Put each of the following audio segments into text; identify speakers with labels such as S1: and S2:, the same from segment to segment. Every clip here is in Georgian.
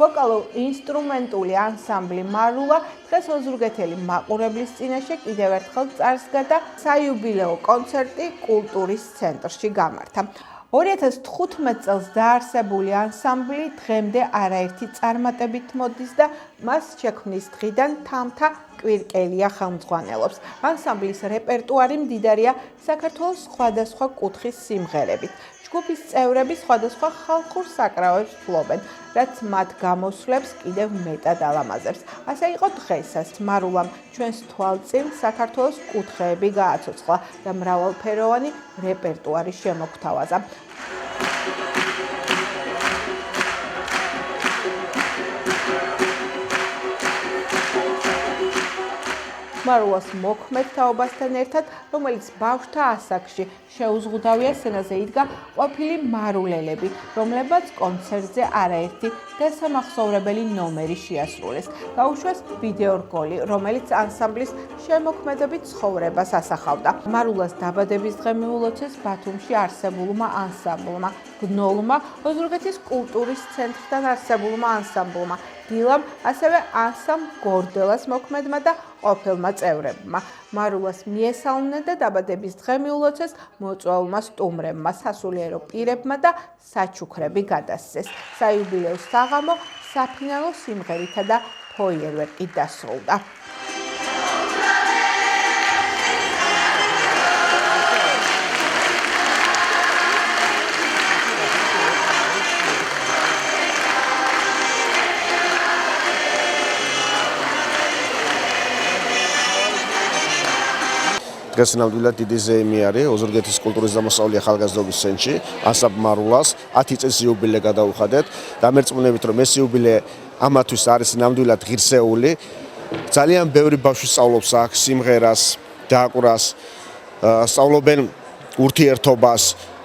S1: ვოკალურ-ინსტრუმენტული ანსამბლი მარულა დღეს ოზურგეთელი მაყურებლის წინაშე კიდევ ერთხელ წარსდგა და საიუბილეო კონცერტი კულტურის ცენტრში გამართა. 2015 წელს დაარსებული ანსამბლი დღემდე არაერთი წარმატებით მოდის და მას შექმნის დღიდან თამთა კვირკელია ხელმძღვანელობს. ანსამბლის რეპერტუარი მდიდარია საქართველოს სხვადასხვა კუთხის სიმღერებით. ჯგუფის წევრები სხვადასხვა ხალხურ საკრავებს ფლობენ, რაც მათ გამოსვლებს კიდევ მეტად ალამაზებს. ასე იყო დღესაც მარულამ ჩვენს თვალწინ საქართველოს კუთხეები გააცოცხლა და მრავალფეროვანი რეპერტუარი შემოგთავაზა. მარულას მოქმედ თაობასთან ერთად, რომელიც ბავშვთა ასაკში შეუზღუდავია სცენაზე იდგა ყოფილი მარულელები, რომლებაც კონცერტზე არაერთი დასამახსოვრებელი ნომერი შეასრულეს. გაუშვეს ვიდეორგოლი, რომელიც ანსამბლის შემოქმედებით ცხოვრებას ასახავდა. მარულას დაბადების დღე მიულოცეს ბათუმში არსებულმა ანსამბლმა, გნოლმა, ოზურგეთის კულტურის ცენტრთან არსებულმა ანსამბლმა, დილამ, ასევე ანსამბლ გორდელას მოქმედმა და ყოფილმა წევრებმა. მარულას მიესალმნენ და დაბადების დღე მიულოცეს მოწვეულმა სტუმრებმა, სასულიერო პირებმა და საჩუქრები გადასცეს. საიუბილეო საღამო საფინალო სიმღერითა და ფოიერვერკით დასრულდა.
S2: დღეს ნამდვილად დიდი ზეიმი არის ოზურგეთის კულტურის დამსწავლელი ახალგაზრდობის ცენტრში ანსამბლ მარულას 10 წლის იუბილე გადაუხადეთ. დამერწმუნებით რომ ეს იუბილე ამათვის არის ნამდვილად ღირსეული. ძალიან ბევრი ბავშვი სწავლობს აქ სიმღერას, დააკვრას, სწავლობენ ურთიერთობას.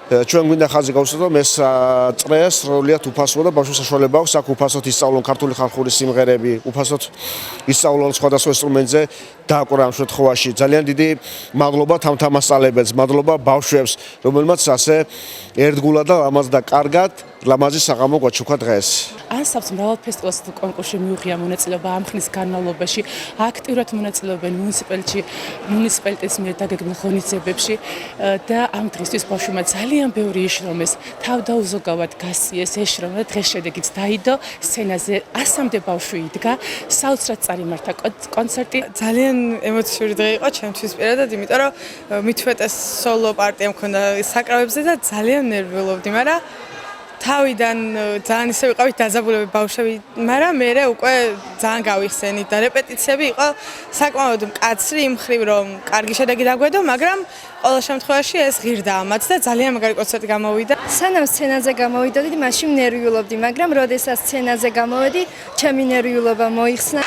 S2: ჩვენ გვინდა ხაზი გავუსვათ რომ ეს წრე სრულიად უფასოა და ბავშვებს საშუალება აქვს აქ უფასოდ ისწავლონ ქართული ხალხური სიმღერები, უფასოდ ისწავლონ სხვადასხვა ინსტრუმენტზე დააკვრა ამ შემთხვევაში. ძალიან დიდი მადლობა თამთამასწალებელს, მადლობა ბავშვებს, რომელმაც ასე ერთგულად და ლამაზ და კარგად ლამაზი საღამო გვაჩუქა დღეს.
S3: ანსამბლს მრავალ ფესტივალსა და კონკურსში მიუღია მონაწილეობა ამ ხნის განმავლობაში. აქტიურად მონაწილეობენ მუნიციპალიტეტის მიერ დაგეგმილ ღონისძიებებში და ამ დღისთვის ბავშვებმა ძალიან ბევრი იშრომეს, თავდაუზოგავად გასიეს, ეშრომა და დღეს შედეგიც დაიდო. სცენაზე 100-მდე ბავშვი იდგა, საოცრად წარიმართა კონცერტი.
S4: ძალიან ემოციური დღე იყო ჩემთვის პირადად, იმიტომ რომ მithuetes სოლო პარტია მქონდა საკრავებზე და ძალიან ნერვიულობდი, მაგრამ თავიდან ძალიან ისე ვიყავით დაძაბულები ბავშვები, მაგრამ მე უკვე ძალიან გავიხსენით და რეპეტიციები იყო საკმაოდ მკაცრი იმ მხრივ რომ კარგი შედეგი დაგვედო, მაგრამ ყოველ შემთხვევაში ეს ღირდა ამაც და ძალიან მაგარი კონცერტი გამოვიდა.
S5: სანამ სცენაზე გამოვიდოდი, მაშინ ნერვიულობდი, მაგრამ როდესაც სცენაზე გამოვედი, ჩემი ნერვიულობა მოიხსნა.